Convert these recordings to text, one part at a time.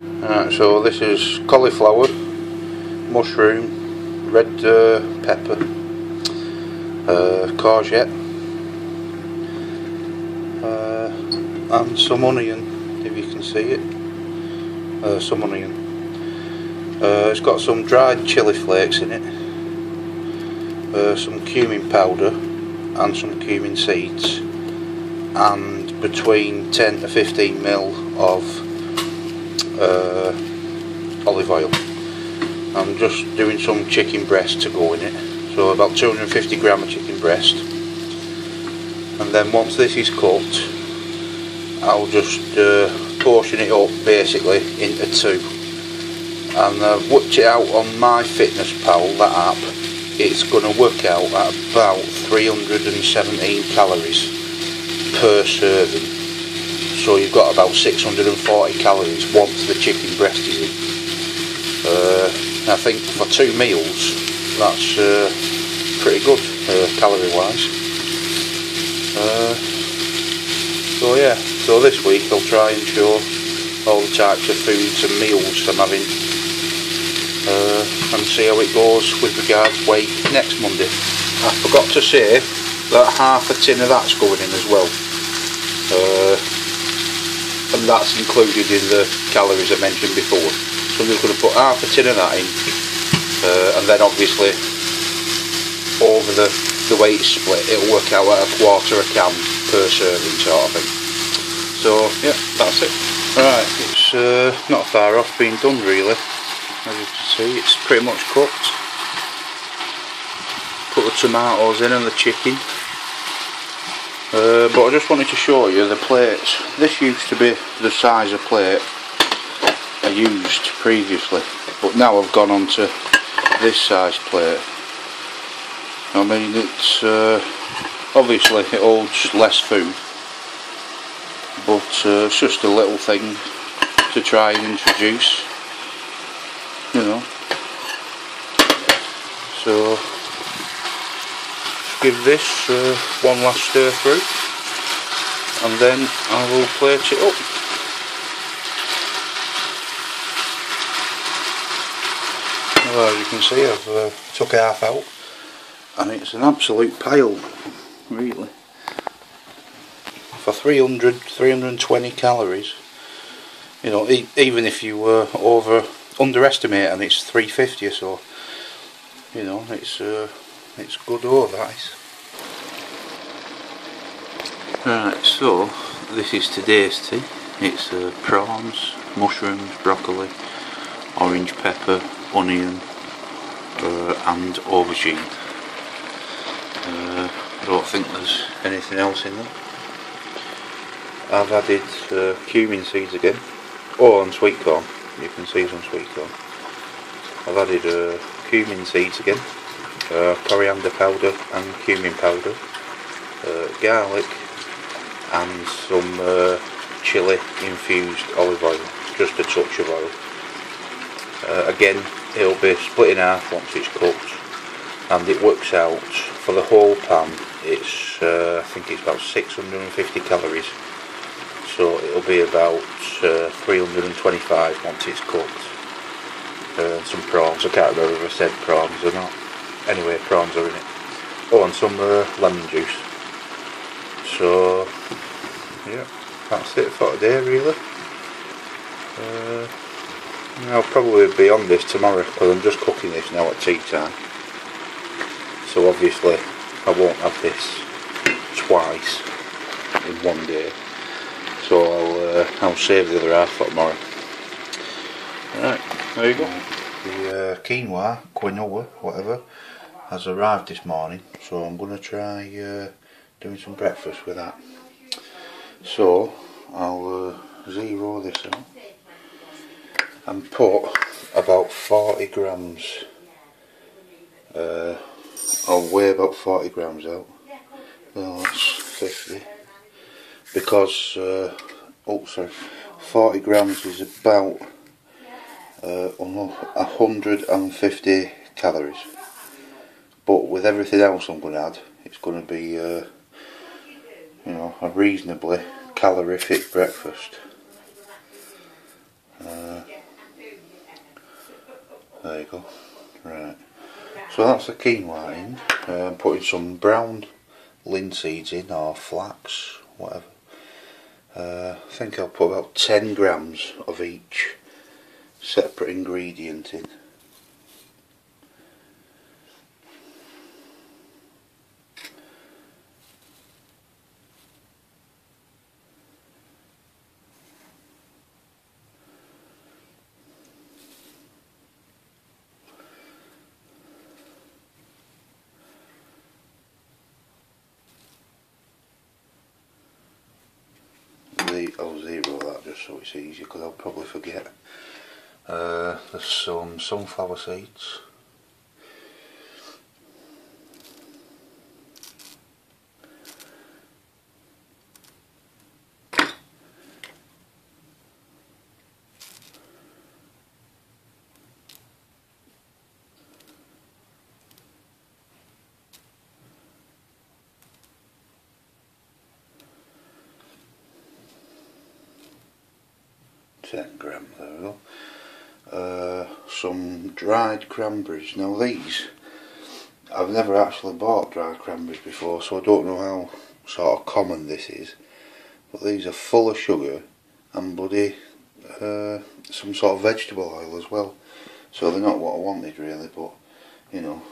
Right, so this is cauliflower, mushroom, red pepper, courgette, and some onion, if you can see it. Some onion. It's got some dried chili flakes in it, some cumin powder and some cumin seeds, and between 10 to 15 ml of olive oil. I'm just doing some chicken breast to go in it, so about 250 gram of chicken breast, and then once this is cooked I'll just portion it up basically into two, and I've worked it out on my Fitness Pal, that app. It's going to work out at about 317 calories per serving, so you've got about 640 calories once the chicken breast is in. I think for 2 meals that's pretty good calorie wise. So yeah, so this week I'll try and show all the types of foods and meals I'm having, and see how it goes with regards weight next Monday. I forgot to say that half a tin of that's going in as well, and that's included in the calories I mentioned before. So I'm just going to put half a tin of that in, and then obviously over the way it's split it'll work out at a quarter a can per serving sort of thing. So yeah, that's it. Right, it's not far off being done really. As you can see, it's pretty much cooked. Put the tomatoes in and the chicken. But I just wanted to show you the plates. This used to be the size of plate I used previously, but now I've gone on to this size plate. I mean, it's obviously it holds less food, but it's just a little thing to try and introduce, you know. So just give this one last stir through, and then I will plate it up. Well, as you can see, I've took half out, and it's an absolute pile, really. For 320 calories, you know, even if you were underestimate, and it's 350 or so, you know, it's good all that. Right, so this is today's tea. It's prawns, mushrooms, broccoli, orange pepper, onion, and aubergine. I don't think there's anything else in there. I've added cumin seeds again. Oh, and sweet corn. You can see some sweet corn. I've added cumin seeds again, coriander powder and cumin powder, garlic, and some chili infused olive oil, just a touch of oil. Again, it'll be split in half once it's cooked, and it works out for the whole pan. It's I think it's about 650 calories. So it'll be about 325 once it's cooked. Some prawns, I can't remember if I said prawns or not. Anyway, prawns are in it. Oh, and some lemon juice. So yeah, that's it for today really. I'll probably be on this tomorrow because I'm just cooking this now at tea time. So obviously I won't have this twice in one day. So I'll save the other half for tomorrow. Right, there you go. The quinoa, whatever, has arrived this morning, so I'm going to try doing some breakfast with that. So I'll zero this out and put about 40 grams. I'll weigh about 40 grams out. Well, that's 50. Because 40 grams is about 150 calories, but with everything else I'm going to add, it's going to be you know, a reasonably calorific breakfast. There you go. Right. So that's the quinoa in. I'm putting some brown linseeds in, or flax, whatever. I think I'll put about 10 grams of each separate ingredient in. I'll zero that just so it's easy, because I'll probably forget. There's some sunflower seeds. Grams, there we go. Some dried cranberries. Now these, I've never actually bought dried cranberries before, so I don't know how sort of common this is, but these are full of sugar and bloody some sort of vegetable oil as well, so they're not what I wanted really, but you know,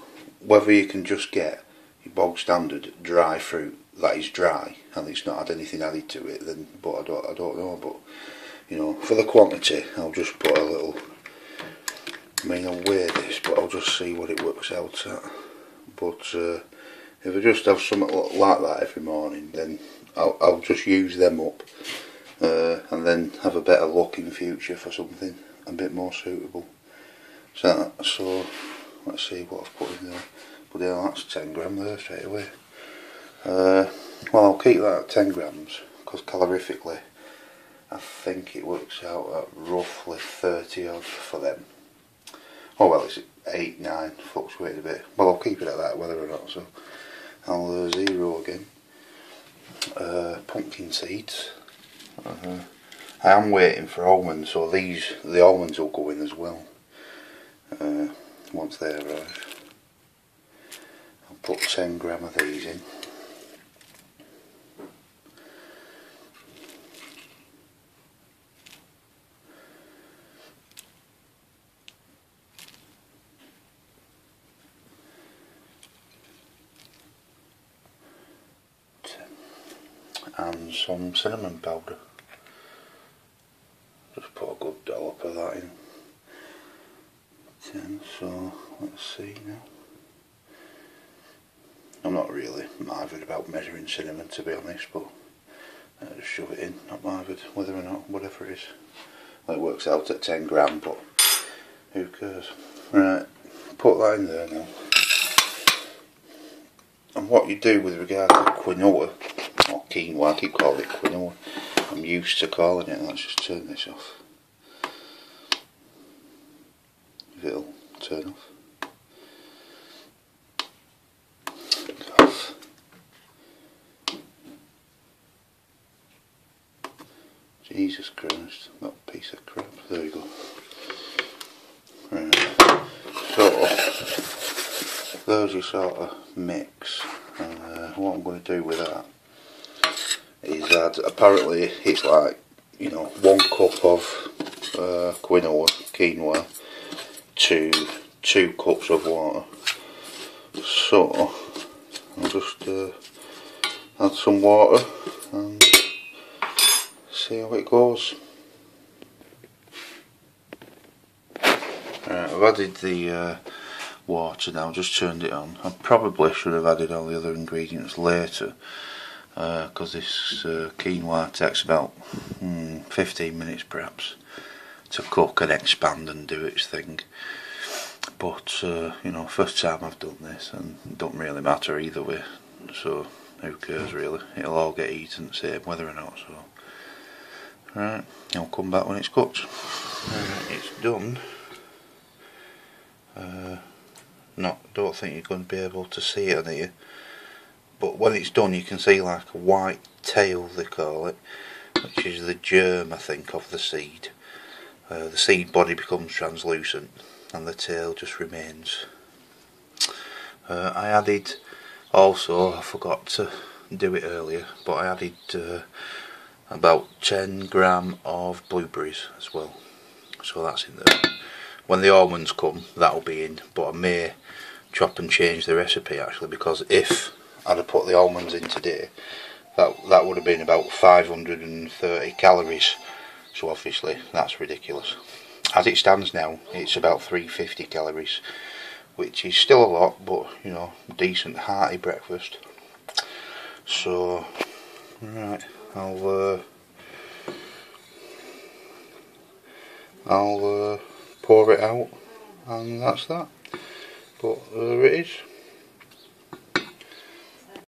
whether you can just get your bog standard dry fruit that is dry and it's not had anything added to it, then but I don't know, but you know, for the quantity I'll just put a little, I mean I'll weigh this, but I'll just see what it works out at. But if I just have something like that every morning, then I'll just use them up and then have a better look in the future for something a bit more suitable. So let's see what I've put in there. But yeah, that's 10 grams there straight away. Well, I'll keep that at 10 grams because calorifically I think it works out at roughly 30 odd for them. Oh well, it's 8, 9, fluctuating a bit. Well, I'll keep it at that whether or not, so I'll zero again. Pumpkin seeds. I am waiting for almonds, so the almonds will go in as well once they arrive. I'll put 10 grams of these in. And some cinnamon powder. Just put a good dollop of that in. 10, so let's see now. I'm not really bothered about measuring cinnamon, to be honest, but just shove it in, not bothered whether or not, whatever it is. Well, it works out at 10 grams, but who cares? Right, put that in there now. And what you do with regard to quinoa, or quinoa, I keep calling it quinoa, I'm used to calling it. Let's just turn this off. If it'll turn off. Jesus Christ, that piece of crap. There you go. Right. So, there's your sort of mix. What I'm going to do with that is add, apparently it's like, you know, 1 cup of quinoa to 2 cups of water. So, I'll just add some water and see how it goes. I've added the water now, just turned it on. I probably should have added all the other ingredients later because this quinoa takes about 15 minutes perhaps to cook and expand and do its thing. But you know, first time I've done this, and it don't really matter either way, so who cares really, it'll all get eaten the same whether or not. So right, I'll come back when it's cooked. It's done. Don't think you're going to be able to see it on here, but when it's done you can see like a white tail, they call it, which is the germ, I think, of the seed. The seed body becomes translucent and the tail just remains. I added also, I forgot to do it earlier, but I added about 10 gram of blueberries as well, so that's in there. When the almonds come, that'll be in, but I may chop and change the recipe actually, because if I'd have put the almonds in today, that would have been about 530 calories, so obviously that's ridiculous. As it stands now, it's about 350 calories, which is still a lot, but you know, decent hearty breakfast. So right, I'll pour it out, and that's that. But there it is.